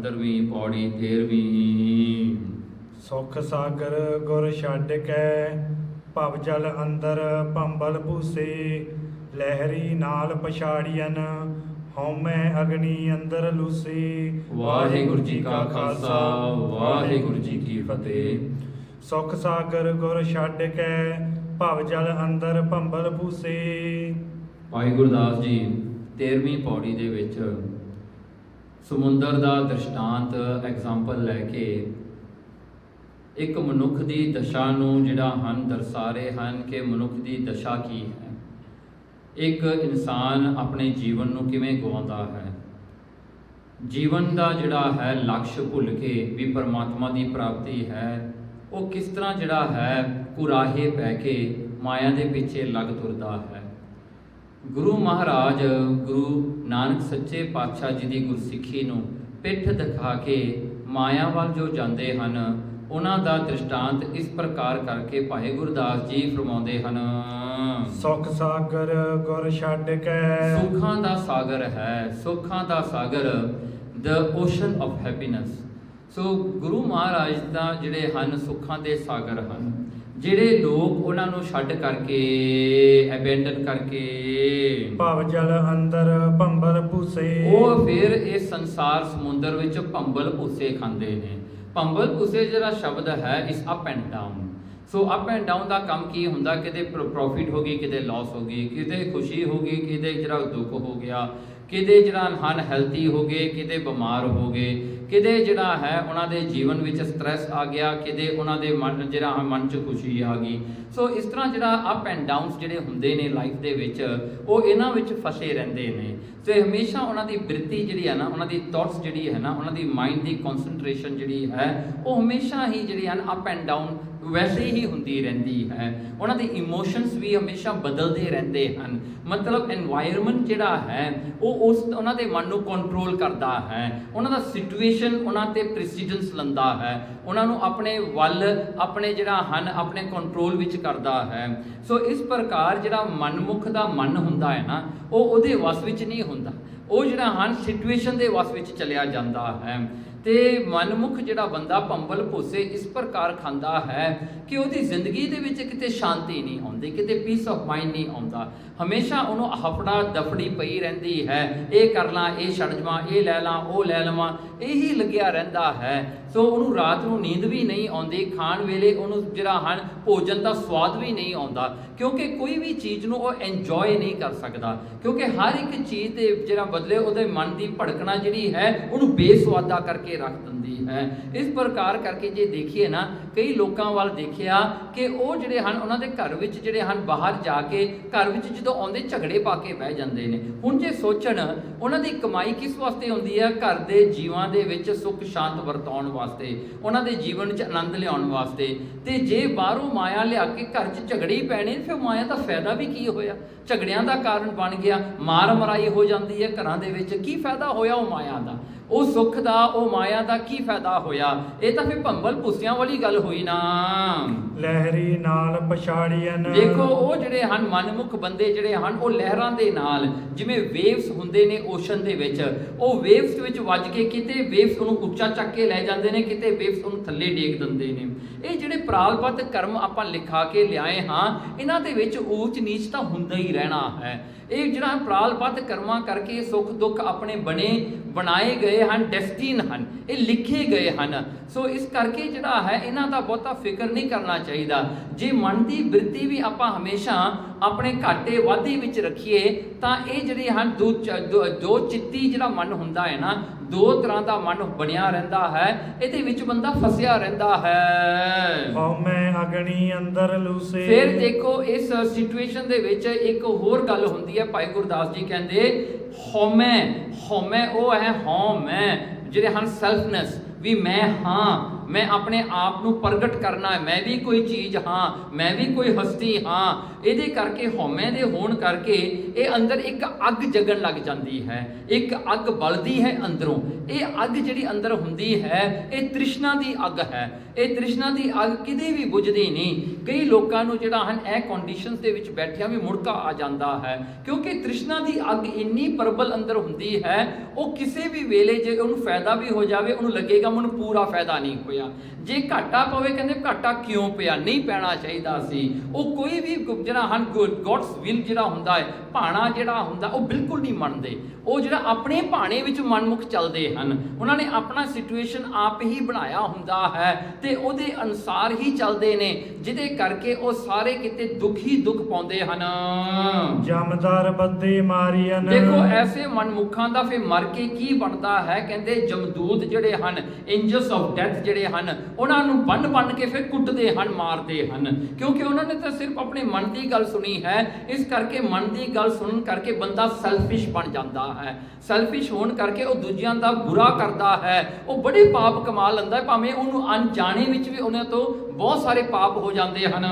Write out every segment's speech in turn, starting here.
15ਵੀਂ पौड़ी 13ਵੀਂ। ਸੁਖ ਸਾਗਰ ਗੁਰ ਛੱਡ ਕੇ ਭਵ ਜਲ ਅੰਦਰ ਭੰਬਲ ਭੂਸੇ ਲਹਿਰੀ ਨਾਲ ਪਛਾੜੀਐਨ ਹਉਮੈ ਅਗਨੀ ਅੰਦਰ ਲੂਸੇ। ਵਾਹਿਗੁਰੂ ਜੀ ਕਾ ਖਾਲਸਾ ਵਾਹਿਗੁਰੂ ਜੀ ਕੀ ਫਤਿਹ। ਸੁਖ ਸਾਗਰ ਗੁਰ ਛੱਡ ਕੇ ਭਵ ਜਲ ਅੰਦਰ ਭੰਬਲ ਭੂਸੇ। ਭਾਈ ਗੁਰਦਾਸ ਜੀ 13ਵੀਂ ਪੌੜੀ ਦੇ ਵਿੱਚ ਸਮੁੰਦਰ ਦਾ ਦ੍ਰਿਸ਼ਟਾਂਤ ਐਗਜ਼ਾਮਪਲ ਲੈ ਕੇ ਇੱਕ ਮਨੁੱਖ ਦੀ ਦਸ਼ਾ ਨੂੰ ਜਿਹੜਾ ਹਨ ਦਰਸਾ ਰਹੇ ਹਨ ਕਿ ਮਨੁੱਖ ਦੀ ਦਸ਼ਾ ਕੀ ਹੈ, ਇੱਕ ਇਨਸਾਨ ਆਪਣੇ ਜੀਵਨ ਨੂੰ ਕਿਵੇਂ ਗਵਾਉਂਦਾ ਹੈ, ਜੀਵਨ ਦਾ ਜਿਹੜਾ ਹੈ ਲਕਸ਼ ਭੁੱਲ ਕੇ ਵੀ ਪਰਮਾਤਮਾ ਦੀ ਪ੍ਰਾਪਤੀ ਹੈ, ਉਹ ਕਿਸ ਤਰ੍ਹਾਂ ਜਿਹੜਾ ਹੈ ਕੁਰਾਹੇ ਪੈ ਕੇ ਮਾਇਆ ਦੇ ਪਿੱਛੇ ਲੱਗ ਤੁਰਦਾ ਹੈ। ਗੁਰੂ ਮਹਾਰਾਜ ਗੁਰੂ ਨਾਨਕ ਸੱਚੇ ਪਾਤਸ਼ਾਹ ਜੀ ਦੀ ਗੁਰਸਿੱਖੀ ਨੂੰ ਪਿੱਠ ਦਿਖਾ ਕੇ ਮਾਇਆ ਵੱਲ ਜੋ ਜਾਂਦੇ ਹਨ ਉਹਨਾਂ ਦਾ ਦ੍ਰਿਸ਼ਟਾਂਤ ਇਸ ਪ੍ਰਕਾਰ ਕਰਕੇ ਭਾਈ ਗੁਰਦਾਸ ਜੀ ਫਰਮਾਉਂਦੇ ਹਨ। ਸੁਖ ਸਾਗਰ ਗੁਰ ਛੱਡ ਕੇ, ਸੁੱਖਾਂ ਦਾ ਸਾਗਰ ਹੈ, ਸੁੱਖਾਂ ਦਾ ਸਾਗਰ, the ocean of happiness। ਸੋ ਗੁਰੂ ਮਹਾਰਾਜ ਦਾ ਜਿਹੜੇ ਹਨ ਸੁੱਖਾਂ ਦੇ ਸਾਗਰ ਹਨ। ਜਿਹੜੇ ਲੋਕ ਉਹਨਾਂ ਨੂੰ ਛੱਡ ਕਰਕੇ ਅਬੈਂਡਨ ਕਰਕੇ ਭਵ ਜਲ ਅੰਦਰ ਭੰਬਲ ਭੂਸੇ, ਉਹ ਫਿਰ ਇਸ ਸੰਸਾਰ ਸਮੁੰਦਰ ਵਿੱਚ ਭੰਬਲ ਭੂਸੇ ਖਾਂਦੇ ਨੇ। ਭੰਬਲ ਭੂਸੇ ਜਿਹੜਾ ਸ਼ਬਦ ਹੈ ਇਸ up and down. So up and down ਦਾ ਕੰਮ ਕੀ ਹੁੰਦਾ, ਕਿਤੇ ਪ੍ਰੋਫਿਟ ਹੋ ਗਈ, ਕਿਤੇ ਲਾਸ ਹੋ ਗਈ, ਕਿਤੇ ਖੁਸ਼ੀ ਹੋ ਗਈ, ਕਿਤੇ ਜਿਹੜਾ ਦੁੱਖ ਹੋ ਗਿਆ, ਕਿਤੇ ਜਿਹੜਾ ਅਨਹੈਲਥੀ ਹੋ ਗਏ, ਕਿਤੇ ਬਿਮਾਰ ਹੋ ਗਏ, ਕਿਤੇ ਜਿਹੜਾ ਹੈ ਉਹਨਾਂ ਦੇ ਜੀਵਨ ਵਿੱਚ ਸਟ੍ਰੈਸ ਆ ਗਿਆ, ਕਿਤੇ ਉਹਨਾਂ ਦੇ ਮਨ 'ਚ ਖੁਸ਼ੀ ਆ ਗਈ। ਸੋ ਇਸ ਤਰ੍ਹਾਂ ਜਿਹੜਾ ਅਪ ਐਂਡ ਡਾਊਨਸ ਜਿਹੜੇ ਹੁੰਦੇ ਨੇ ਲਾਈਫ ਦੇ ਵਿੱਚ ਉਹ ਇਹਨਾਂ ਵਿੱਚ ਫਸੇ ਰਹਿੰਦੇ ਨੇ। ਸੋ ਹਮੇਸ਼ਾ ਉਹਨਾਂ ਦੀ ਬਿਰਤੀ ਜਿਹੜੀ ਹੈ ਨਾ, ਉਹਨਾਂ ਦੀ ਥਾਟਸ ਜਿਹੜੀ ਹੈ ਨਾ, ਉਹਨਾਂ ਦੀ ਮਾਈਂਡ ਦੀ ਕਨਸੈਂਟਰੇਸ਼ਨ ਜਿਹੜੀ ਹੈ ਉਹ ਹਮੇਸ਼ਾ ਹੀ ਜਿਹੜੀ ਹਨ ਅਪ ਐਂਡ ਡਾਊਨ ਵੈਸੇ ਹੀ ਹੁੰਦੀ ਰਹਿੰਦੀ ਹੈ। ਉਹਨਾਂ ਦੇ ਇਮੋਸ਼ਨਸ ਵੀ ਹਮੇਸ਼ਾ ਬਦਲਦੇ ਰਹਿੰਦੇ ਹਨ। ਮਤਲਬ এনवायरमेंट ਜਿਹੜਾ ਹੈ ਉਹ ਉਹਨਾਂ ਦੇ ਮਨ ਨੂੰ ਕੰਟਰੋਲ ਕਰਦਾ ਹੈ। ਉਹਨਾਂ ਦਾ ਸਿਚੁਏਸ਼ਨ ਉਹਨਾਂ ਤੇ ਪ੍ਰੈਸੀਡੈਂਸ ਲੈਂਦਾ ਹੈ, ਉਹਨਾਂ ਨੂੰ ਆਪਣੇ ਵੱਲ ਆਪਣੇ ਜਿਹੜਾ ਹਨ ਆਪਣੇ ਕੰਟਰੋਲ ਵਿੱਚ ਕਰਦਾ ਹੈ। ਸੋ ਇਸ ਪ੍ਰਕਾਰ ਜਿਹੜਾ ਮਨਮੁਖ ਦਾ ਮਨ ਹੁੰਦਾ ਹੈ ਨਾ ਉਹ ਉਹਦੇ ਵਸ ਵਿੱਚ ਨਹੀਂ ਹੁੰਦਾ, ਉਹ ਜਿਹੜਾ ਹਨ ਸਿਚੁਏਸ਼ਨ ਦੇ ਵਸ ਵਿੱਚ ਚਲਿਆ ਜਾਂਦਾ ਹੈ। ਤੇ ਮਨਮੁਖ ਜਿਹੜਾ ਬੰਦਾ ਭੰਬਲ ਭੂਸੇ ਇਸ ਪ੍ਰਕਾਰ ਖਾਂਦਾ ਹੈ ਕਿ ਉਹਦੀ ਜ਼ਿੰਦਗੀ ਦੇ ਵਿੱਚ ਕਿਤੇ ਸ਼ਾਂਤੀ ਨਹੀਂ ਆਉਂਦੀ, ਕਿਤੇ ਪੀਸ ਆਫ ਮਾਈਂਡ ਨਹੀਂ ਆਉਂਦਾ। ਹਮੇਸ਼ਾ ਉਹਨੂੰ ਹਫੜਾ ਦਫੜੀ ਪਈ ਰਹਿੰਦੀ ਹੈ, ਇਹ ਕਰ ਲਾਂ, ਇਹ ਛੱਡ ਜਾਵਾਂ, ਇਹ ਲੈ ਲਾਂ, ਉਹ ਲੈ ਲਵਾਂ, ਇਹੀ ਲੱਗਿਆ ਰਹਿੰਦਾ ਹੈ। ਸੋ ਉਹਨੂੰ ਰਾਤ ਨੂੰ ਨੀਂਦ ਵੀ ਨਹੀਂ ਆਉਂਦੀ, ਖਾਣ ਵੇਲੇ ਉਹਨੂੰ ਜਿਹੜਾ ਹਨ ਭੋਜਨ ਦਾ ਸਵਾਦ ਵੀ ਨਹੀਂ ਆਉਂਦਾ, ਕਿਉਂਕਿ ਕੋਈ ਵੀ ਚੀਜ਼ ਨੂੰ ਉਹ ਇੰਜੋਏ ਨਹੀਂ ਕਰ ਸਕਦਾ, ਕਿਉਂਕਿ ਹਰ ਇੱਕ ਚੀਜ਼ ਦੇ ਜਿਹੜਾ ਬਦਲੇ ਉਹਦੇ ਮਨ ਦੀ ਭੜਕਣਾ ਜਿਹੜੀ ਹੈ ਉਹਨੂੰ ਬੇਸਵਾਦਾ ਕਰਕੇ ਰੱਖ ਦਿੰਦੀ ਹੈ। ਇਸ ਪ੍ਰਕਾਰ ਕਰਕੇ ਜੇ ਦੇਖੀਏ ਨਾ ਕਈ ਲੋਕਾਂ ਵੱਲ ਦੇਖਿਆ ਕਿ ਉਹ ਜਿਹੜੇ ਹਨ ਉਹਨਾਂ ਦੇ ਘਰ ਵਿੱਚ ਜਿਹੜੇ ਹਨ ਬਾਹਰ ਜਾ ਕੇ ਘਰ ਵਿੱਚ ਜਦੋਂ ਆਉਂਦੇ ਝਗੜੇ ਪਾ ਕੇ ਬਹਿ ਜਾਂਦੇ ਨੇ। ਹੁਣ ਜੇ ਸੋਚਣ ਉਹਨਾਂ ਦੀ ਕਮਾਈ ਕਿਸ ਵਾਸਤੇ ਹੁੰਦੀ ਹੈ, ਘਰ ਦੇ ਜੀਵਾਂ ਦੇ ਵਿੱਚ ਸੁੱਖ ਸ਼ਾਂਤ ਵਰਤਾਉਣ ਵਾਸਤੇ, ਉਹਨਾਂ ਦੇ ਜੀਵਨ 'ਚ ਆਨੰਦ ਲਿਆਉਣ ਵਾਸਤੇ। ਤੇ ਜੇ ਬਾਹਰੋਂ ਮਾਇਆ ਲਿਆ ਕੇ ਘਰ 'ਚ ਝਗੜੇ ਹੀ ਪੈਣੇ ਫਿਰ ਮਾਇਆ ਦਾ ਫਾਇਦਾ ਵੀ ਕੀ ਹੋਇਆ, ਝਗੜਿਆਂ ਦਾ ਕਾਰਨ ਬਣ ਗਿਆ, ਮਾਰ ਮਰਾਈ ਹੋ ਜਾਂਦੀ ਹੈ ਘਰਾਂ ਦੇ ਵਿੱਚ, ਕੀ ਫਾਇਦਾ ਹੋਇਆ ਉਹ ਮਾਇਆ ਦਾ, ਉਹ ਸੁੱਖ ਦਾ, ਉਹ ਮਾਇਆ ਦਾ ਕੀ ਫਾਇਦਾ ਹੋਇਆ। ਇਹ ਤਾਂ ਫਿਰ ਭੰਬਲ ਭੂਸਿਆਂ ਵਾਲੀ ਗੱਲ ਹੋਈ ਨਾ। ਲਹਿਰੀ ਨਾਲ ਪਛਾੜੀਐਨ, ਦੇਖੋ ਉਹ ਜਿਹੜੇ ਹਨ ਮਨਮੁਖ ਬੰਦੇ ਜਿਹੜੇ ਹਨ ਉਹ ਲਹਿਰਾਂ ਦੇ ਨਾਲ, ਜਿਵੇਂ ਵੇਵਸ ਹੁੰਦੇ ਨੇ ਓਸ਼ਨ ਦੇ ਵਿੱਚ, ਉਹ ਵੇਵਸ ਵਿੱਚ ਵੱਜ ਕੇ ਕਿਤੇ ਵੇਵਸ ਉਹਨੂੰ ਉੱਚਾ ਚੱਕ ਕੇ ਲੈ ਜਾਂਦੇ ਨੇ, ਕਿਤੇ ਵੇਵਸ ਉਹਨੂੰ ਥੱਲੇ ਡੇਗ ਦਿੰਦੇ ਨੇ। ਇਹ ਜਿਹੜੇ ਪ੍ਰਾਲਬੱਧ ਕਰਮ ਆਪਾਂ ਲਿਖਾ ਕੇ ਲਿਆਏ ਹਾਂ ਇਹਨਾਂ ਦੇ ਵਿੱਚ ਊਚ ਨੀਚ ਤਾਂ ਹੁੰਦਾ ਹੀ ਰਹਿਣਾ ਹੈ। ਇਹ ਜਿਹੜਾ ਪ੍ਰਾਲਬੱਧ ਕਰਮਾਂ ਕਰਕੇ ਸੁੱਖ ਦੁੱਖ ਆਪਣੇ ਬਣਾਏ ਗਏ ਹਨ, ਡੈਸਟੀਨ ਹਨ, ਇਹ ਲਿਖੇ ਗਏ ਹਨ। ਸੋ ਇਸ ਕਰਕੇ ਜਿਹੜਾ ਹੈ ਇਹਨਾਂ ਦਾ ਬਹੁਤਾ ਫਿਕਰ ਨਹੀਂ ਕਰਨਾ ਚਾਹੀਦਾ। ਜੇ ਮਨ ਦੀ ਬਿਰਤੀ ਵੀ ਆਪਾਂ ਹਮੇਸ਼ਾ ਆਪਣੇ ਘਾਟੇ ਵਾਧੇ ਵਿੱਚ ਰੱਖੀਏ ਤਾਂ ਇਹ ਜਿਹੜੇ ਹਨ ਦੋ ਚਿੱਤੀ ਜਿਹੜਾ ਮਨ ਹੁੰਦਾ ਹੈ ਨਾ, ਦੋ ਤਰ੍ਹਾਂ ਦਾ ਮਨ ਬਣਿਆ ਰਹਿੰਦਾ ਹੈ, ਇਹਦੇ ਵਿੱਚ ਬੰਦਾ ਫਸਿਆ ਰਹਿੰਦਾ ਹੈ। ਹਉਮੈ ਅਗਨੀ ਅੰਦਰ ਲੂਸੇ, ਫਿਰ ਦੇਖੋ ਇਸ ਸਿਚੁਏਸ਼ਨ ਦੇ ਵਿੱਚ ਇੱਕ ਹੋਰ ਗੱਲ ਹੁੰਦੀ ਹੈ। ਭਾਈ ਗੁਰਦਾਸ ਜੀ ਕਹਿੰਦੇ ਹਉਮੈ, ਹਉਮੈ ਉਹ ਹੈ ਹਉਮੈ ਜਿਹੜੇ ਹਨ ਸੈਲਫਨੈਸ, ਵੀ ਮੈਂ ਹਾਂ, ਮੈਂ ਆਪਣੇ ਆਪ ਨੂੰ ਪ੍ਰਗਟ ਕਰਨਾ ਹੈ, ਮੈਂ ਵੀ ਕੋਈ ਚੀਜ਼ ਹਾਂ, ਮੈਂ ਵੀ ਕੋਈ ਹਸਤੀ ਹਾਂ। ਇਹਦੇ ਕਰਕੇ ਹਉਮੈ ਦੇ ਹੋਣ ਕਰਕੇ ਇਹ ਅੰਦਰ ਇੱਕ ਅੱਗ ਜਗਣ ਲੱਗ ਜਾਂਦੀ ਹੈ, ਇੱਕ ਅੱਗ ਬਲਦੀ ਹੈ ਅੰਦਰੋਂ। ਇਹ ਅੱਗ ਜਿਹੜੀ ਅੰਦਰ ਹੁੰਦੀ ਹੈ ਇਹ ਤ੍ਰਿਸ਼ਨਾ ਦੀ ਅੱਗ ਹੈ। ਇਹ ਤ੍ਰਿਸ਼ਨਾ ਦੀ ਅੱਗ ਕਿਤੇ ਵੀ ਬੁਝਦੀ ਨਹੀਂ। ਕਈ ਲੋਕਾਂ ਨੂੰ ਜਿਹੜਾ ਹਨ ਇਹ ਕੰਡੀਸ਼ਨਸ ਦੇ ਵਿੱਚ ਬੈਠਿਆਂ ਵੀ ਮੁੜਕਾ ਆ ਜਾਂਦਾ ਹੈ, ਕਿਉਂਕਿ ਤ੍ਰਿਸ਼ਨਾ ਦੀ ਅੱਗ ਇੰਨੀ ਪ੍ਰਬਲ ਅੰਦਰ ਹੁੰਦੀ ਹੈ, ਉਹ ਕਿਸੇ ਵੀ ਵੇਲੇ ਜੇ ਉਹਨੂੰ ਫਾਇਦਾ ਵੀ ਹੋ ਜਾਵੇ ਉਹਨੂੰ ਲੱਗੇਗਾ ਮੈਨੂੰ ਪੂਰਾ ਫਾਇਦਾ ਨਹੀਂ ਹੋਇਆ। ਜੇ ਘਾਟਾ ਪਵੇ ਕਹਿੰਦੇ ਘਾਟਾ ਕਿਉਂ ਪਿਆ, ਨਹੀਂ ਪੈਣਾ ਚਾਹੀਦਾ ਸੀ। ਉਹ ਕੋਈ ਵੀ ਜਿਹੜਾ ਹਨ ਗੋਡਸ ਵਿਲ ਜਿਹੜਾ ਹੁੰਦਾ ਹੈ, ਭਾਣਾ ਜਿਹੜਾ ਹੁੰਦਾ ਉਹ ਬਿਲਕੁਲ ਨਹੀਂ ਮੰਨਦੇ। ਉਹ ਜਿਹੜਾ ਆਪਣੇ ਭਾਣੇ ਵਿੱਚ ਮਨਮੁਖ ਚੱਲਦੇ ਹਨ, ਉਹਨਾਂ ਨੇ ਆਪਣਾ ਸਿਚੁਏਸ਼ਨ ਆਪ ਹੀ ਬਣਾਇਆ ਹੁੰਦਾ ਹੈ ਤੇ ਉਹਦੇ ਅਨੁਸਾਰ ਹੀ ਚੱਲਦੇ ਨੇ, ਜਿਹਦੇ ਕਰਕੇ ਉਹ ਸਾਰੇ ਕਿਤੇ ਦੁੱਖ ਹੀ ਦੁੱਖ ਪਾਉਂਦੇ ਹਨ। ਜਮਦਾਰ ਬੱਦੇ ਮਾਰੀਅਨ। ਦੇਖੋ ਐਸੇ ਮਨਮੁਖਾਂ ਦਾ ਫਿਰ ਮਰ ਕੇ ਕੀ ਬਣਦਾ ਹੈ, ਕਹਿੰਦੇ ਜਮਦੂਤ ਜਿਹੜੇ ਹਨ, ਐਂਜਲਸ ਆਫ ਡੈਥ ਜਿਹੜੇ ਹਨ, ਉਹਨਾਂ ਨੂੰ ਬੰਨ ਕੇ ਫਿਰ ਕੁੱਟਦੇ ਹਨ, ਮਾਰਦੇ ਹਨ, ਕਿਉਂਕਿ ਉਹਨਾਂ ਨੇ ਤਾਂ ਸਿਰਫ ਆਪਣੇ ਮਨ ਦੀ ਗੱਲ ਸੁਣੀ ਹੈ। ਇਸ ਕਰਕੇ ਮਨ ਦੀ ਗੱਲ ਸੁਣਨ ਕਰਕੇ ਬੰਦਾ ਸੈਲਫਿਸ਼ ਬਣ ਜਾਂਦਾ ਹੈ। ਸੈਲਫਿਸ਼ ਹੋਣ ਕਰਕੇ ਉਹ ਦੂਜਿਆਂ ਦਾ ਬੁਰਾ ਕਰਦਾ ਹੈ, ਉਹ ਬੜੇ ਪਾਪ ਕਮਾ ਲੈਂਦਾ ਹੈ, ਭਾਵੇਂ ਉਹਨੂੰ ਅਣਜਾਣੇ ਵਿੱਚ ਵੀ ਉਹਨਾਂ ਤੋਂ ਬਹੁਤ ਸਾਰੇ ਪਾਪ ਹੋ ਜਾਂਦੇ ਹਨ।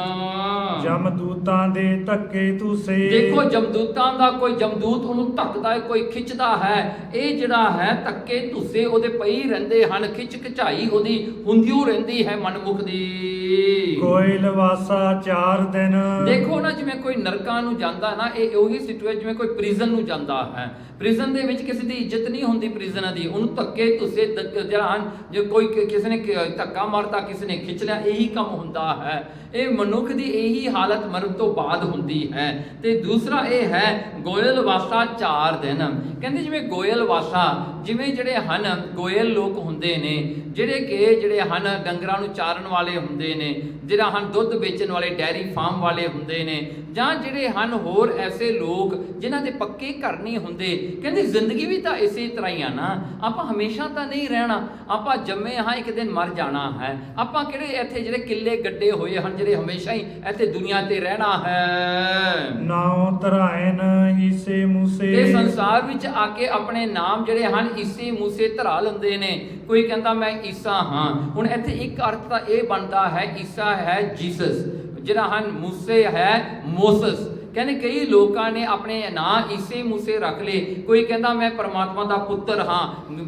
ਜਮਦੂਤਾਂ ਦੇ ਧੱਕੇ ਤੁਸੇ। ਦੇਖੋ ਜਮਦੂਤਾਂ ਦਾ ਕੋਈ ਜਮਦੂਤ ਉਹਨੂੰ ਧੱਕਦਾ ਹੈ, ਕੋਈ ਖਿੱਚਦਾ ਹੈ। ਇਹ ਜਿਹੜਾ ਹੈ ਧੱਕੇ ਧੁੱਸੇ ਉਹਦੇ ਪਈ ਰਹਿੰਦੇ ਹਨ, ਖਿੱਚ ਖਿਚਾਈ ਉਹਦੀ ਹੁੰਦੀ ਰਹਿੰਦੀ ਹੈ ਮਨਮੁਖ ਦੀ। ਕੋਈ ਲਵਾਸਾ 4 ਦਿਨ। ਦੇਖੋ ਨਾ ਜਿਵੇਂ ਕੋਈ ਨਰਕਾਂ ਨੂੰ ਜਾਂਦਾ ਨਾ, ਇਹ ਉਹੀ ਸਿਚੁਏਸ਼ਨ ਜਿਵੇਂ ਕੋਈ ਪ੍ਰਿਜ਼ਨ ਨੂੰ ਜਾਂਦਾ ਹੈ। ਪ੍ਰਿਜ਼ਨ ਦੇ ਵਿੱਚ ਕਿਸੇ ਦੀ ਇੱਜ਼ਤ ਨਹੀਂ ਹੁੰਦੀ, ਪ੍ਰਿਜ਼ਨਰ ਦੀ। ਉਹਨੂੰ ਧੱਕੇ ਧੁੱਸੇ ਜਿਹੜਾ ਹਨ, ਜੇ ਕੋਈ ਕਿਸੇ ਨੇ ਧੱਕਾ ਮਾਰਤਾ, ਕਿਸੇ ਨੇ ਖਿੱਚ ਲਿਆ, ਇਹੀ ਕੰਮ ਹੁੰਦਾ ਹੈ। ਇਹ ਮਨੁੱਖ ਦੀ ਇਹੀ ਹਾਲਤ ਮਰਨ ਤੋਂ ਬਾਅਦ ਹੁੰਦੀ ਹੈ। ਤੇ ਦੂਸਰਾ ਇਹ ਹੈ ਗੋਇਲ ਵਾਸਾ 4 ਦਿਨ। ਕਹਿੰਦੇ ਜਿਵੇਂ ਗੋਇਲ ਵਾਸਾ, ਜਿਵੇਂ ਜਿਹੜੇ ਹਨ ਗੋਇਲ ਲੋਕ ਹੁੰਦੇ ਨੇ, ਜਿਹੜੇ ਹਨ ਡੰਗਰਾਂ ਨੂੰ ਚਾਰਨ ਵਾਲੇ ਹੁੰਦੇ ਨੇ, ਜਿਹੜਾ ਹਨ ਦੁੱਧ ਵੇਚਣ ਵਾਲੇ ਡੈਰੀ ਫਾਰਮ ਵਾਲੇ ਹੁੰਦੇ ਨੇ, ਜਾਂ ਜਿਹੜੇ ਹਨ ਹੋਰ ਐਸੇ ਲੋਕ ਜਿਨ੍ਹਾਂ ਦੇ ਪੱਕੇ ਘਰ ਨਹੀਂ ਹੁੰਦੇ। ਕਹਿੰਦੇ ਜ਼ਿੰਦਗੀ ਵੀ ਤਾਂ ਇਸੇ ਤਰ੍ਹਾਂ ਹੀ ਆ ਨਾ, ਆਪਾਂ ਹਮੇਸ਼ਾ ਤਾਂ ਨਹੀਂ ਰਹਿਣਾ, ਆਪਾਂ ਜੰਮੇ ਹਾਂ ਇੱਕ ਦਿਨ ਮਰ ਜਾਣਾ ਹੈ। ਆਪਾਂ ਕਿਹੜੇ ਇੱਥੇ ਜਿਹੜੇ ਕਿੱਲੇ ਗੱਡੇ ਹੋਏ ਹਨ ਜਿਹੜੇ ਹਮੇਸ਼ਾ ਹੀ ਇੱਥੇ ਦੁਨੀਆ ਤੇ ਰਹਿਣਾ ਹੈ। ਨਾਉ ਧਰਾਇਨ ਈਸੇ ਮੂਸੇ। ਤੇ ਸੰਸਾਰ ਵਿੱਚ ਆ ਕੇ ਆਪਣੇ ਨਾਮ ਜਿਹੜੇ ਹਨ ਈਸੇ ਮੂਸੇ ਧਰਾ ਲੈਂਦੇ ਨੇ। ਕੋਈ ਕਹਿੰਦਾ ਮੈਂ ਈਸਾ ਹਾਂ। ਹੁਣ ਇੱਥੇ ਇੱਕ ਅਰਥ ਤਾਂ ਇਹ ਬਣਦਾ ਹੈ, ਈਸਾ ਹੈ ਜੀਸਸ, ਜਿਹੜਾ ਹਨ ਮੂਸੇ ਹੈ ਮੋਸਸ। ਕਹਿੰਦੇ ਕਈ ਲੋਕਾਂ ਨੇ ਆਪਣੇ ਨਾਂ ਈਸੇ ਮੂਸੇ ਰੱਖ ਲਏ। ਕੋਈ ਕਹਿੰਦਾ ਮੈਂ ਪਰਮਾਤਮਾ ਦਾ ਪੁੱਤਰ ਹਾਂ,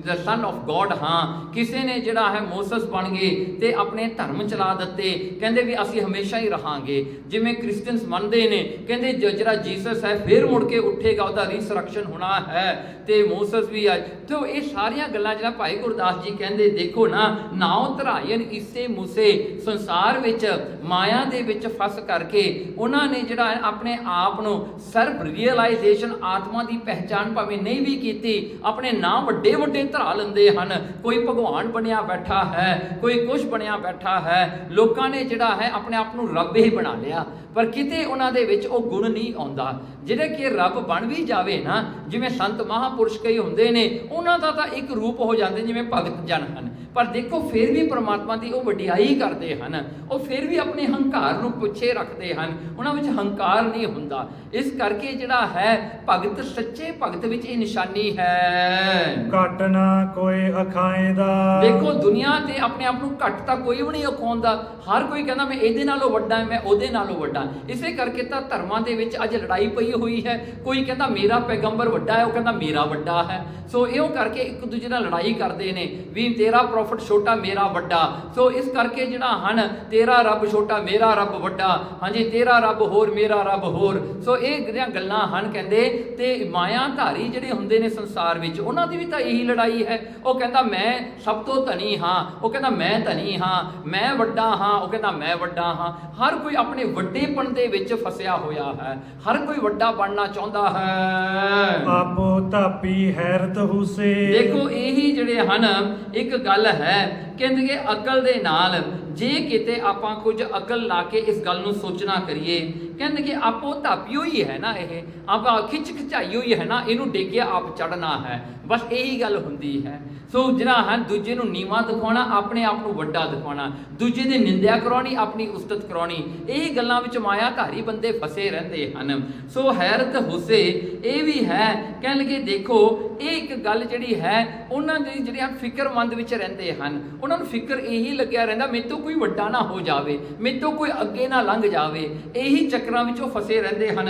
ਦ ਸਨ ਆਫ ਗੋਡ ਹਾਂ। ਕਿਸੇ ਨੇ ਜਿਹੜਾ ਹੈ ਮੋਸਸ ਬਣ ਗਏ ਤੇ ਆਪਣੇ ਧਰਮ ਚਲਾ ਦਿੱਤੇ, ਕਹਿੰਦੇ ਵੀ ਅਸੀਂ ਹਮੇਸ਼ਾ ਹੀ ਰਹਾਂਗੇ। ਜਿਵੇਂ ਕ੍ਰਿਸਚੀਅਨਸ ਮੰਨਦੇ ਨੇ, ਕਹਿੰਦੇ ਜਿਹੜਾ ਜੀਸਸ ਹੈ ਫਿਰ ਮੁੜ ਕੇ ਉੱਠੇਗਾ, ਉਹਦਾ ਰੀਸਰੈਕਸ਼ਨ ਹੋਣਾ ਹੈ, ਤੇ ਮੋਸਸ ਵੀ ਆ। ਤੇ ਇਹ ਸਾਰੀਆਂ ਗੱਲਾਂ ਜਿਹੜਾ ਭਾਈ ਗੁਰਦਾਸ ਜੀ ਕਹਿੰਦੇ, ਦੇਖੋ ਨਾ, ਨਾਉ ਧਰਾਇਨ ਈਸੇ ਮੂਸੇ। ਸੰਸਾਰ ਵਿੱਚ ਮਾਇਆ ਦੇ ਵਿੱਚ ਫਸ ਕਰਕੇ ਉਹਨਾਂ ਨੇ ਜਿਹੜਾ ਆਪਣੇ ਆਪ ਨੂੰ ਸੈਲਫ ਰੀਅਲਾਈਜੇਸ਼ਨ, ਆਤਮਾ ਦੀ ਪਹਿਚਾਨ ਭਾਵੇਂ ਨਹੀਂ ਵੀ ਕੀਤੀ, ਆਪਣੇ ਨਾਮ ਵੱਡੇ ਵੱਡੇ ਧਰਾ ਲੈਂਦੇ ਹਨ। ਕੋਈ ਭਗਵਾਨ ਬਣਿਆ ਬੈਠਾ ਹੈ, ਕੋਈ ਕੁਛ ਬਣਿਆ ਬੈਠਾ ਹੈ। ਲੋਕਾਂ ਨੇ ਜਿਹੜਾ ਹੈ ਆਪਣੇ ਆਪ ਨੂੰ ਰੱਬ ਹੀ ਬਣਾ ਲਿਆ, ਪਰ ਕਿਤੇ ਉਹਨਾਂ ਦੇ ਵਿੱਚ ਉਹ ਗੁਣ ਨਹੀਂ ਆਉਂਦਾ ਜਿਹੜੇ ਕਿ ਰੱਬ ਬਣ ਵੀ ਜਾਵੇ ਨਾ। ਜਿਵੇਂ ਸੰਤ ਮਹਾਂਪੁਰਸ਼ ਕਈ ਹੁੰਦੇ ਨੇ, ਉਹਨਾਂ ਦਾ ਤਾਂ ਇੱਕ ਰੂਪ ਹੋ ਜਾਂਦੇ ਜਿਵੇਂ ਭਗਤ ਜਨ ਹਨ, ਪਰ ਦੇਖੋ ਫਿਰ ਵੀ ਪਰਮਾਤਮਾ ਦੀ ਉਹ ਵਡਿਆਈ ਕਰਦੇ ਹਨ। ਉਹ ਫਿਰ ਵੀ ਆਪਣੇ ਹੰਕਾਰ ਨੂੰ ਪਿੱਛੇ ਰੱਖਦੇ ਹਨ, ਉਹਨਾਂ ਵਿੱਚ ਹੰਕਾਰ ਨਹੀਂ ਹੁੰਦਾ। ਇਸ ਕਰਕੇ ਜਿਹੜਾ ਹੈ ਭਗਤ, ਸੱਚੇ ਭਗਤ ਵਿੱਚ ਇਹ ਨਿਸ਼ਾਨੀ ਹੈ। ਘਟ ਨਾ ਕੋਈ ਅਖਾਏ ਦਾ। ਦੇਖੋ ਦੁਨੀਆ ਤੇ ਆਪਣੇ ਆਪ ਨੂੰ ਘੱਟ ਤਾਂ ਕੋਈ ਵੀ ਨਹੀਂ ਅਖਾਉਂਦਾ। ਹਰ ਕੋਈ ਕਹਿੰਦਾ ਮੈਂ ਇਹਦੇ ਨਾਲੋਂ ਵੱਡਾ ਹਾਂ, ਮੈਂ ਉਹਦੇ ਨਾਲੋਂ ਵੱਡਾ। ਇਸੇ ਕਰਕੇ ਤਾਂ ਧਰਮਾਂ ਦੇ ਵਿੱਚ ਅੱਜ ਲੜਾਈ ਪਈ ਹੋਈ ਹੈ। ਕੋਈ ਕਹਿੰਦਾ ਮੇਰਾ ਪੈਗੰਬਰ ਵੱਡਾ ਹੈ, ਉਹ ਕਹਿੰਦਾ ਮੇਰਾ ਵੱਡਾ ਹੈ। ਸੋ ਇਉਂ ਕਰਕੇ ਇੱਕ ਦੂਜੇ ਨਾਲ ਲੜਾਈ ਕਰਦੇ ਨੇ ਵੀ ਤੇਰਾ ਪ੍ਰੋਫਿਟ ਛੋਟਾ, ਮੇਰਾ ਵੱਡਾ। ਸੋ ਇਸ ਕਰਕੇ ਜਿਹੜਾ ਹਨ ਤੇਰਾ ਰੱਬ ਛੋਟਾ, ਮੇਰਾ ਰੱਬ ਵੱਡਾ, ਹਾਂਜੀ ਤੇਰਾ ਰੱਬ ਹੋਰ, ਮੇਰਾ ਰੱਬ ਹੋਰ। ਸੋ ਇਹ ਜਿਹੜੀਆਂ ਗੱਲਾਂ ਹਨ ਕਹਿੰਦੇ, ਤੇ ਮਾਇਆਧਾਰੀ ਜਿਹੜੇ ਹੁੰਦੇ ਨੇ ਸੰਸਾਰ ਵਿੱਚ, ਉਹਨਾਂ ਦੀ ਵੀ ਤਾਂ ਇਹੀ ਲੜਾਈ ਹੈ। ਉਹ ਕਹਿੰਦਾ ਮੈਂ ਸਭ ਤੋਂ ਧਨੀ ਹਾਂ, ਉਹ ਕਹਿੰਦਾ ਮੈਂ ਧਨੀ ਹਾਂ। ਮੈਂ ਵੱਡਾ ਹਾਂ, ਉਹ ਕਹਿੰਦਾ ਮੈਂ ਵੱਡਾ ਹਾਂ। ਹਰ ਕੋਈ ਆਪਣੇ ਵੱਡੇਪਣ ਦੇ ਵਿੱਚ ਫਸਿਆ ਹੋਇਆ ਹੈ, ਹਰ ਕੋਈ ਵੱਡਾ ਬਣਨਾ ਚਾਹੁੰਦਾ ਹੈ। ਆਪੋ ਧਾਪੀ ਹੈਰਤ ਹੁਸੇ। ਦੇਖੋ ਇਹੀ ਜਿਹੜੇ ਹਨ ਇੱਕ ਗੱਲ ਹੈ, ਕਹਿੰਦੇ ਕਿ ਅਕਲ ਦੇ ਨਾਲ ਜੇ ਕਿਤੇ ਆਪਾਂ ਕੁਝ ਅਕਲ ਲਾ ਕੇ ਇਸ ਗੱਲ ਨੂੰ ਸੋਚਣਾ ਕਰੀਏ, ਕਹਿੰਦੇ ਕਿ ਆਪੋ ਧਾਪਿਓ ਹੀ ਹੈ ਨਾ, ਇਹ ਆਪਾਂ ਖਿੱਚ ਖਿਚਾਈ ਹੋਈ ਹੈ ਨਾ, ਇਹਨੂੰ ਡੇਗਿਆ ਆਪ ਚੜਨਾ ਹੈ, ਬਸ ਇਹੀ ਗੱਲ ਹੁੰਦੀ ਹੈ। ਸੋ ਜਿਹੜਾ ਹਨ ਦੂਜੇ ਨੂੰ ਨੀਵਾਂ ਦਿਖਾਉਣਾ, ਆਪਣੇ ਆਪ ਨੂੰ ਵੱਡਾ ਦਿਖਾਉਣਾ, ਦੂਜੇ ਦੀ ਨਿੰਦਿਆ ਕਰਾਉਣੀ, ਆਪਣੀ ਉਸਤਤ ਕਰਾਉਣੀ, ਇਹ ਗੱਲਾਂ ਵਿੱਚ ਮਾਇਆਧਾਰੀ ਬੰਦੇ ਫਸੇ ਰਹਿੰਦੇ ਹਨ। ਸੋ ਹੈਰਤ ਹੁਸੇ ਇਹ ਵੀ ਹੈ, ਕਹਿਣ ਲੱਗੇ ਦੇਖੋ ਇਹ ਇੱਕ ਗੱਲ ਜਿਹੜੀ ਹੈ ਉਹਨਾਂ ਦੀ ਜਿਹੜੀਆਂ ਫਿਕਰਮੰਦ ਵਿੱਚ ਰਹਿੰਦੇ ਹਨ, ਉਹਨਾਂ ਨੂੰ ਫਿਕਰ ਇਹੀ ਲੱਗਿਆ ਰਹਿੰਦਾ ਮੇਰੇ ਤੋਂ ਕੋਈ ਵੱਡਾ ਨਾ ਹੋ ਜਾਵੇ, ਮੇਰੇ ਤੋਂ ਕੋਈ ਅੱਗੇ ਨਾ ਲੰਘ ਜਾਵੇ, ਇਹੀ ਚੱਕਰਾਂ ਵਿੱਚ ਉਹ ਫਸੇ ਰਹਿੰਦੇ ਹਨ।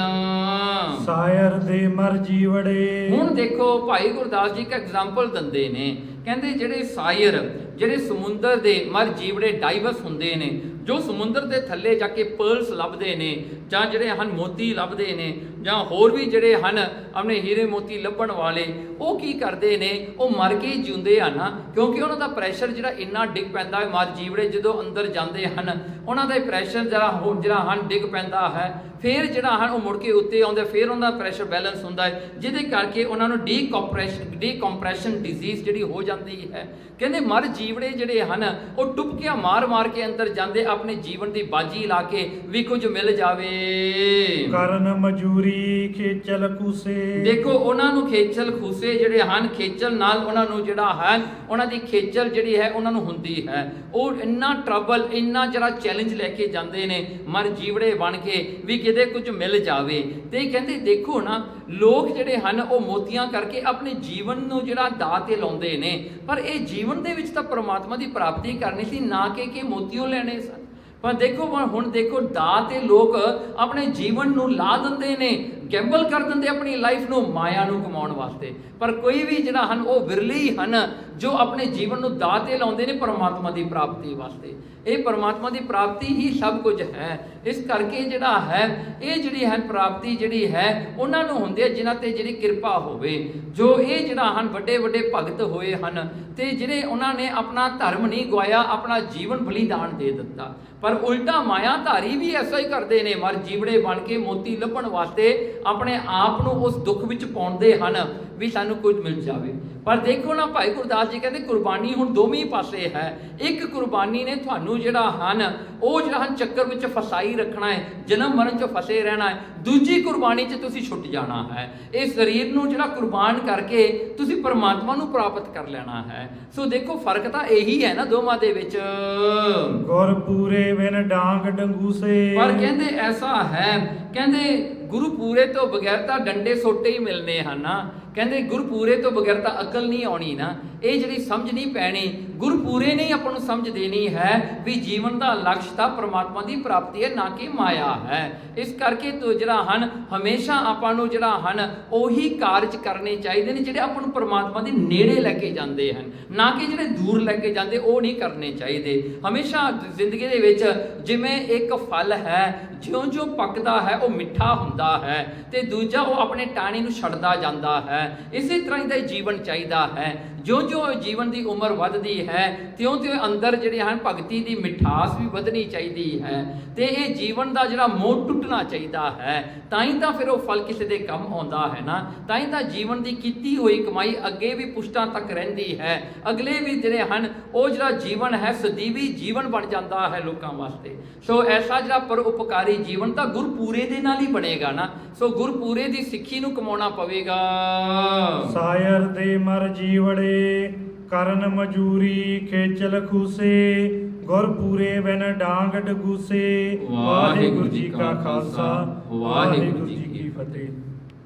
ਸਾਇਰ ਦੇ ਮਰ ਜੀਵੜੇ। ਹੁਣ ਦੇਖੋ ਭਾਈ ਗੁਰਦਾਸ ਜੀ ਇੱਕ ਐਗਜ਼ਾਮਪਲ ਦਿੰਦੇ ਨੇ, ਕਹਿੰਦੇ ਜਿਹੜੇ ਸਾਇਰ, ਜਿਹੜੇ ਸਮੁੰਦਰ ਦੇ ਮਰ ਜੀਵੜੇ ਡਾਈਵਰਸ ਹੁੰਦੇ ਨੇ, ਜੋ ਸਮੁੰਦਰ ਦੇ ਥੱਲੇ ਜਾ ਕੇ ਪਰਲਸ ਲੱਭਦੇ ਨੇ ਜਾਂ ਜਿਹੜੇ ਹਨ ਮੋਤੀ ਲੱਭਦੇ ਨੇ ਜਾਂ ਹੋਰ ਵੀ ਜਿਹੜੇ ਹਨ ਆਪਣੇ ਹੀਰੇ ਮੋਤੀ ਲੱਭਣ ਵਾਲੇ, ਉਹ ਕੀ ਕਰਦੇ ਨੇ, ਉਹ ਮਰ ਕੇ ਹੀ ਜਿਉਂਦੇ ਹਨ, ਕਿਉਂਕਿ ਉਹਨਾਂ ਦਾ ਪ੍ਰੈਸ਼ਰ ਜਿਹੜਾ ਇੰਨਾ ਡਿੱਗ ਪੈਂਦਾ ਹੈ। ਮਰ ਜੀਵੜੇ ਜਦੋਂ ਅੰਦਰ ਜਾਂਦੇ ਹਨ ਉਹਨਾਂ ਦਾ ਪ੍ਰੈਸ਼ਰ ਜਿਹੜਾ ਹਨ ਡਿੱਗ ਪੈਂਦਾ ਹੈ, ਫਿਰ ਜਿਹੜਾ ਹਨ ਉਹ ਮੁੜ ਕੇ ਉੱਤੇ ਆਉਂਦੇ, ਫਿਰ ਉਹਨਾਂ ਦਾ ਪ੍ਰੈਸ਼ਰ ਬੈਲੈਂਸ ਹੁੰਦਾ ਹੈ, ਜਿਹਦੇ ਕਰਕੇ ਉਹਨਾਂ ਨੂੰ ਡੀਕੰਪਰੈਸ਼ਨ ਡਿਜ਼ੀਜ਼ ਜਿਹੜੀ ਹੋ ਜਾਂਦੀ ਹੈ। ਕਹਿੰਦੇ ਮਰ ਜੀਵੜੇ ਜਿਹੜੇ ਹਨ ਉਹ ਟੁਪਕੀਆਂ ਮਾਰ ਕੇ ਅੰਦਰ ਜਾਂਦੇ, ਆਪਣੇ ਜੀਵਨ ਦੀ ਬਾਜੀ ਲਾ ਕੇ ਵੀ ਕੁਝ ਮਿਲ ਜਾਵੇ। ਕਰਨ ਮਜੂਰੀ ਖੇਚਲ ਖੂਸੇ। ਦੇਖੋ ਉਹਨਾਂ ਨੂੰ ਖੇਚਲ ਖੂਸੇ ਜਿਹੜੇ ਹਨ, ਖੇਚਲ ਨਾਲ ਉਹਨਾਂ ਨੂੰ ਜਿਹੜਾ ਹੈ ਉਹਨਾਂ ਦੀ ਖੇਚਲ ਜਿਹੜੀ ਹੈ ਉਹਨਾਂ ਨੂੰ ਹੁੰਦੀ ਹੈ। ਉਹ ਇੰਨਾ ਟਰਬਲ, ਇੰਨਾ ਜਿਹੜਾ ਚੈਲੰਜ ਲੈ ਕੇ ਜਾਂਦੇ ਨੇ ਮਰ ਜੀਵੜੇ ਬਣ ਕੇ ਵੀ ਕਿਤੇ ਕੁਝ ਮਿਲ ਜਾਵੇ। ਤੇ ਕਹਿੰਦੇ ਦੇਖੋ ਨਾ, ਲੋਕ ਜਿਹੜੇ ਹਨ ਉਹ ਮੋਤੀਆਂ ਕਰਕੇ ਆਪਣੇ ਜੀਵਨ ਨੂੰ ਜਿਹੜਾ ਦਾਅ ਤੇ ਲਾਉਂਦੇ ਨੇ, ਪਰ ਇਹ ਜੀਵਨ ਦੇ ਵਿੱਚ ਤਾਂ ਪਰਮਾਤਮਾ ਦੀ ਪ੍ਰਾਪਤੀ ਕਰਨੀ ਸੀ, ਨਾ ਕਿ ਮੋਤੀਓ ਲੈਣੇ ਸਨ। ਪਰ ਦੇਖੋ ਹੁਣ ਦੇਖੋ ਦਾਅ ਤੇ ਲੋਕ ਆਪਣੇ ਜੀਵਨ ਨੂੰ ਲਾ ਦਿੰਦੇ ਨੇ, ਗੈਂਬਲ ਕਰ ਦਿੰਦੇ ਆਪਣੀ ਲਾਈਫ ਨੂੰ ਮਾਇਆ ਨੂੰ ਕਮਾਉਣ ਵਾਸਤੇ। ਪਰ ਕੋਈ ਵੀ ਜਿਹੜਾ ਹਨ ਉਹ ਵਿਰਲੇ ਹੀ ਹਨ ਜੋ ਆਪਣੇ ਜੀਵਨ ਨੂੰ ਦਾਅ ਤੇ ਲਾਉਂਦੇ ਨੇ ਪਰਮਾਤਮਾ ਦੀ ਪ੍ਰਾਪਤੀ ਵਾਸਤੇ। ਇਹ ਪਰਮਾਤਮਾ ਦੀ ਪ੍ਰਾਪਤੀ ਹੀ ਸਭ ਕੁਝ ਹੈ। ਇਸ ਕਰਕੇ ਜਿਹੜਾ ਹੈ ਇਹ ਜਿਹੜੀ ਹੈ ਪ੍ਰਾਪਤੀ ਜਿਹੜੀ ਹੈ ਉਹਨਾਂ ਨੂੰ ਹੁੰਦੀ ਹੈ ਜਿਨ੍ਹਾਂ ਤੇ ਜਿਹੜੀ ਕਿਰਪਾ ਹੋਵੇ, ਜੋ ਇਹ ਜਿਹੜਾ ਹਨ ਵੱਡੇ ਵੱਡੇ ਭਗਤ ਹੋਏ ਹਨ ਤੇ ਜਿਹੜੇ ਉਹਨਾਂ ਨੇ ਆਪਣਾ ਧਰਮ ਨਹੀਂ ਗਵਾਇਆ, ਆਪਣਾ ਜੀਵਨ ਬਲੀਦਾਨ ਦੇ ਦਿੱਤਾ। ਪਰ ਉਲਟਾ ਮਾਇਆਧਾਰੀ ਵੀ ਐਸਾ ਹੀ ਕਰਦੇ ਨੇ, ਮਰ ਜੀਵੜੇ ਬਣ ਕੇ ਮੋਤੀ ਲੱਭਣ ਵਾਸਤੇ ਆਪਣੇ ਆਪ ਨੂੰ ਉਸ ਦੁੱਖ ਵਿੱਚ ਪਾਉਂਦੇ ਹਨ ਵੀ ਸਾਨੂੰ ਕੁਝ ਮਿਲ ਜਾਵੇ। ਪਰ ਦੇਖੋ ਨਾ ਭਾਈ ਗੁਰਦਾਸ ਜੀ ਕਹਿੰਦੇ ਕੁਰਬਾਨੀ ਹੁਣ ਦੋਵੇਂ ਪਾਸੇ ਹੈ। ਇੱਕ ਕੁਰਬਾਨੀ ਨੇ ਤੁਹਾਨੂੰ ਜਿਹੜਾ ਹਨ ਉਹ ਜਿਹੜਾ ਹਨ ਚੱਕਰ ਵਿੱਚ ਫਸਾਈ ਰੱਖਣਾ ਹੈ, ਜਨਮ ਮਰਨ 'ਚ ਫਸੇ ਰਹਿਣਾ ਹੈ। ਦੂਜੀ ਕੁਰਬਾਨੀ 'ਚ ਤੁਸੀਂ ਛੁੱਟ ਜਾਣਾ ਹੈ। ਇਹ ਸਰੀਰ ਨੂੰ ਜਿਹੜਾ ਕੁਰਬਾਨ ਕਰਕੇ ਤੁਸੀਂ ਪਰਮਾਤਮਾ ਨੂੰ ਪ੍ਰਾਪਤ ਕਰ ਲੈਣਾ ਹੈ। ਸੋ ਦੇਖੋ ਫਰਕ ਤਾਂ ਇਹੀ ਹੈ ਨਾ ਦੋਵਾਂ ਦੇ ਵਿੱਚ। ਗੁਰ ਪੂਰੇ ਬਿਨ ਡਾਂਗ ਡੰਗੂਸੇ। ਪਰ ਕਹਿੰਦੇ ਐਸਾ ਹੈ, ਕਹਿੰਦੇ ਗੁਰੂ ਪੂਰੇ ਤੋਂ ਬਗੈਰ ਤਾਂ ਡੰਡੇ ਸੋਟੇ ਹੀ ਮਿਲਨੇ ਹਨ। ਕਹਿੰਦੇ ਗੁਰੂ ਪੂਰੇ ਤੋਂ ਬਗੈਰ ਤਾਂ ਅਕਲ ਨਹੀਂ ਆਉਣੀ ਨਾ, ਇਹ ਜਿਹੜੀ ਸਮਝ ਨਹੀਂ ਪੈਣੀ। ਗੁਰੂ ਪੂਰੇ ਨੇ ਆਪਾਂ ਨੂੰ ਸਮਝ ਦੇਣੀ ਹੈ ਵੀ ਜੀਵਨ ਦਾ ਲਕਸ਼ ਤਾਂ ਪਰਮਾਤਮਾ ਦੀ ਪ੍ਰਾਪਤੀ ਹੈ, ਨਾ ਕਿ ਮਾਇਆ ਹੈ। ਇਸ ਕਰਕੇ ਤੋਂ ਜਿਹੜਾ ਹਨ ਹਮੇਸ਼ਾ ਆਪਾਂ ਨੂੰ ਜਿਹੜਾ ਹਨ ਉਹੀ ਕਾਰਜ ਕਰਨੇ ਚਾਹੀਦੇ ਨੇ ਜਿਹੜੇ ਆਪਾਂ ਨੂੰ ਪਰਮਾਤਮਾ ਦੇ ਨੇੜੇ ਲੈ ਕੇ ਜਾਂਦੇ ਹਨ, ਨਾ ਕਿ ਜਿਹੜੇ ਦੂਰ ਲੈ ਕੇ ਜਾਂਦੇ ਉਹ ਨਹੀਂ ਕਰਨੇ ਚਾਹੀਦੇ। ਹਮੇਸ਼ਾ ਜ਼ਿੰਦਗੀ ਦੇ ਵਿੱਚ ਜਿਵੇਂ ਇੱਕ ਫਲ ਹੈ, ਜਿਉਂ-ਜਿਉਂ ਪੱਕਦਾ ਹੈ ਉਹ ਮਿੱਠਾ ਹੁੰਦਾ ਹੈ ਤੇ ਦੂਜਾ ਉਹ ਆਪਣੇ ਟਾਣੀ ਨੂੰ ਛੱਡਦਾ ਜਾਂਦਾ ਹੈ। ਇਸੇ ਤਰ੍ਹਾਂ ਹੀ ਦਾ ਜੀਵਨ ਚਾਹੀਦਾ ਹੈ। ਜਿਉਂ-ਜਿਉਂ ਜੀਵਨ ਦੀ ਉਮਰ ਵੱਧਦੀ ਹੈ ਤਿਉਂ-ਤਿਉਂ ਅੰਦਰ ਜਿਹੜੇ ਹਨ ਭਗਤੀ ਦੀ ਮਿਠਾਸ ਵੀ ਵਧਣੀ ਚਾਹੀਦੀ ਹੈ ਤੇ ਇਹ ਜੀਵਨ ਦਾ ਜਿਹੜਾ ਮੋਹ ਟੁੱਟਣਾ ਚਾਹੀਦਾ ਹੈ। ਤਾਂ ਹੀ ਤਾਂ ਫਿਰ ਉਹ ਫਲ ਕਿਸੇ ਦੇ ਕੰਮ ਆਉਂਦਾ ਹੈ ਨਾ। ਤਾਂ ਹੀ ਤਾਂ ਜੀਵਨ ਦੀ ਕੀਤੀ ਹੋਈ ਕਮਾਈ ਅੱਗੇ ਵੀ ਪੁਸ਼ਤਾਂ ਤੱਕ ਰਹਿੰਦੀ ਹੈ। ਅਗਲੇ ਵੀ ਜਿਹੜੇ ਹਨ ਉਹ ਜਿਹੜਾ ਜੀਵਨ ਹੈ ਸਦੀਵੀ ਜੀਵਨ ਬਣ ਜਾਂਦਾ ਹੈ ਲੋਕਾਂ ਵਾਸਤੇ। ਸੋ ਐਸਾ ਜਿਹੜਾ ਪਰਉਪਕਾਰੀ ਜੀਵਨ ਤਾਂ ਗੁਰਪੂਰੇ ਦੇ ਨਾਲ ਹੀ ਬਣੇਗਾ ਨਾ। ਸੋ ਗੁਰਪੂਰੇ ਦੀ ਸਿੱਖੀ ਨੂੰ ਕਮਾਉਣਾ ਪਵੇਗਾ। ਸਾਇਰ ਦੇ ਮਰ ਜੀਵੜੇ ਕਰਨ ਮਜੂਰੀ ਖੇਚਲ ਖੂਸੇ। ਗੁਰ ਪੂਰੇ ਬਿਨ ਡਾਂਗ ਡਗੂਸੇ। ਵਾਹਿਗੁਰੂ ਜੀ ਕਾ ਖਾਲਸਾ, ਵਾਹਿਗੁਰੂ ਜੀ ਕੀ ਫਤਿਹ।